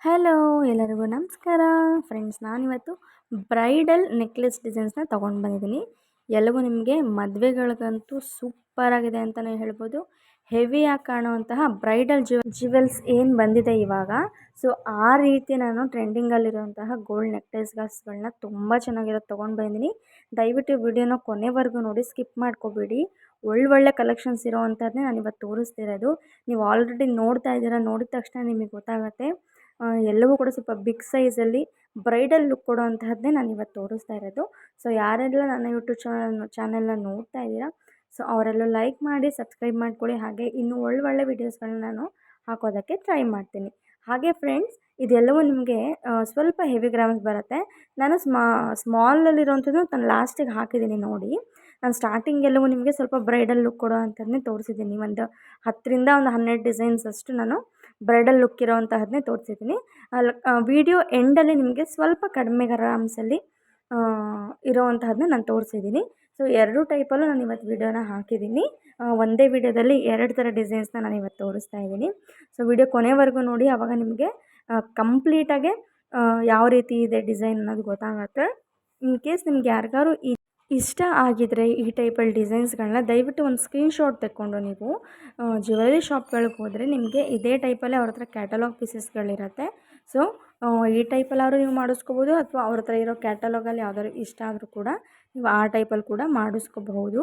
Hello ಎಲ್ಲರಿಗೂ ನಮಸ್ಕಾರ friends. ನಾನಿವತ್ತು ಬ್ರೈಡಲ್ ನೆಕ್ಲೆಸ್ ಡಿಸೈನ್ಸ್ನ ತೊಗೊಂಡು ಬಂದಿದ್ದೀನಿ. ಎಲ್ಲವೂ ನಿಮಗೆ ಮದುವೆಗಳಿಗಂತೂ ಸೂಪರಾಗಿದೆ ಅಂತಲೇ ಹೇಳ್ಬೋದು. ಹೆವಿಯಾಗಿ ಕಾಣುವಂತಹ ಬ್ರೈಡಲ್ ಜ್ಯುವೆಲ್ಸ್ ಏನು ಬಂದಿದೆ ಇವಾಗ, ಸೊ ಆ ರೀತಿ ನಾನು ಟ್ರೆಂಡಿಂಗಲ್ಲಿರುವಂತಹ ಗೋಲ್ಡ್ ನೆಕ್ಲೆಸ್ಗಳನ್ನ ತುಂಬ ಚೆನ್ನಾಗಿರೋದು ತೊಗೊಂಡು ಬಂದಿದ್ದೀನಿ. ದಯವಿಟ್ಟು ವಿಡಿಯೋನ ಕೊನೆವರೆಗೂ ನೋಡಿ, ಸ್ಕಿಪ್ ಮಾಡ್ಕೋಬೇಡಿ. ಒಳ್ಳೊಳ್ಳೆ ಕಲೆಕ್ಷನ್ಸ್ ಇರೋವಂಥದ್ದನ್ನೇ ನಾನು ಇವತ್ತು ತೋರಿಸ್ತಿರೋದು. ನೀವು ಆಲ್ರೆಡಿ ನೋಡ್ತಾ ಇದ್ದೀರಾ, ನೋಡಿದ ತಕ್ಷಣ ನಿಮಗೆ ಗೊತ್ತಾಗುತ್ತೆ. ಎಲ್ಲವೂ ಕೂಡ ಸ್ವಲ್ಪ ಬಿಗ್ ಸೈಜಲ್ಲಿ ಬ್ರೈಡಲ್ ಲುಕ್ ಕೊಡುವಂತಹದ್ದೇ ನಾನು ಇವತ್ತು ತೋರಿಸ್ತಾ ಇರೋದು. ಸೊ ಯಾರೆಲ್ಲ ನನ್ನ ಯೂಟ್ಯೂಬ್ ಚಾನಲ್ನ ನೋಡ್ತಾ ಇದ್ದೀರಾ, ಸೊ ಅವರೆಲ್ಲ ಲೈಕ್ ಮಾಡಿ ಸಬ್ಸ್ಕ್ರೈಬ್ ಮಾಡ್ಕೊಳ್ಳಿ. ಹಾಗೆ ಇನ್ನೂ ಒಳ್ಳೊಳ್ಳೆ ವೀಡಿಯೋಸ್ಗಳನ್ನ ನಾನು ಹಾಕೋದಕ್ಕೆ ಟ್ರೈ ಮಾಡ್ತೀನಿ. ಹಾಗೆ ಫ್ರೆಂಡ್ಸ್, ಇದೆಲ್ಲವೂ ನಿಮಗೆ ಸ್ವಲ್ಪ ಹೆವಿ ಗ್ರಾಮ್ಸ್ ಬರುತ್ತೆ. ನಾನು ಸ್ಮಾಲಲ್ಲಿರೋವಂಥದ್ದು ನಾನು ಲಾಸ್ಟಿಗೆ ಹಾಕಿದ್ದೀನಿ ನೋಡಿ. ನಾನು ಸ್ಟಾರ್ಟಿಂಗ್ ಎಲ್ಲವೂ ನಿಮಗೆ ಸ್ವಲ್ಪ ಬ್ರೈಡಲ್ ಲುಕ್ ಕೊಡೋ ಅಂಥದ್ದನ್ನೇ ತೋರಿಸಿದ್ದೀನಿ. ಒಂದು 10ರಿಂದ 12 ಡಿಸೈನ್ಸ್ ಅಷ್ಟು ನಾನು ಬ್ರೈಡಲ್ ಲುಕ್ ಇರೋವಂತಹದ್ದನ್ನೇ ತೋರಿಸಿದ್ದೀನಿ. ವಿಡಿಯೋ ಎಂಡಲ್ಲಿ ನಿಮಗೆ ಸ್ವಲ್ಪ ಕಡಿಮೆ ಗ್ರಾಮ್ಸಲ್ಲಿ ಇರೋವಂತಹದ್ದನ್ನ ನಾನು ತೋರಿಸಿದ್ದೀನಿ. ಸೊ 2 ಟೈಪಲ್ಲೂ ನಾನು ಇವತ್ತು ವಿಡಿಯೋನ ಹಾಕಿದ್ದೀನಿ. ಒಂದೇ ವಿಡಿಯೋದಲ್ಲಿ 2 ಥರ ಡಿಸೈನ್ಸ್ನ ನಾನು ಇವತ್ತು ತೋರಿಸ್ತಾ ಇದ್ದೀನಿ. ಸೊ ವಿಡಿಯೋ ಕೊನೆವರೆಗೂ ನೋಡಿ, ಆವಾಗ ನಿಮಗೆ ಕಂಪ್ಲೀಟಾಗೆ ಯಾವ ರೀತಿ ಇದೆ ಡಿಸೈನ್ ಅನ್ನೋದು ಗೊತ್ತಾಗುತ್ತೆ. ಇನ್ ಕೇಸ್ ನಿಮ್ಗೆ ಯಾರಿಗಾರು ಇಷ್ಟ ಆಗಿದರೆ ಈ ಟೈಪಲ್ಲಿ ಡಿಸೈನ್ಸ್ಗಳನ್ನ ದಯವಿಟ್ಟು ಒಂದು ಸ್ಕ್ರೀನ್ಶಾಟ್ ತೆಕ್ಕೊಂಡು ನೀವು ಜ್ಯುವೆಲರಿ ಶಾಪ್ಗಳಿಗೆ ಹೋದರೆ ನಿಮಗೆ ಇದೇ ಟೈಪಲ್ಲೇ ಅವ್ರ ಹತ್ರ ಕ್ಯಾಟಲಾಗ್ ಪೀಸಸ್ಗಳಿರುತ್ತೆ. ಸೊ ಈ ಟೈಪಲ್ಲಾದ್ರೂ ನೀವು ಮಾಡಿಸ್ಕೋಬೋದು, ಅಥವಾ ಅವ್ರ ಹತ್ರ ಇರೋ ಕ್ಯಾಟಲಾಗಲ್ಲಿ ಯಾವ್ದಾದ್ರು ಇಷ್ಟ ಆದರೂ ಕೂಡ ನೀವು ಆ ಟೈಪಲ್ಲಿ ಕೂಡ ಮಾಡಿಸ್ಕೋಬಹುದು.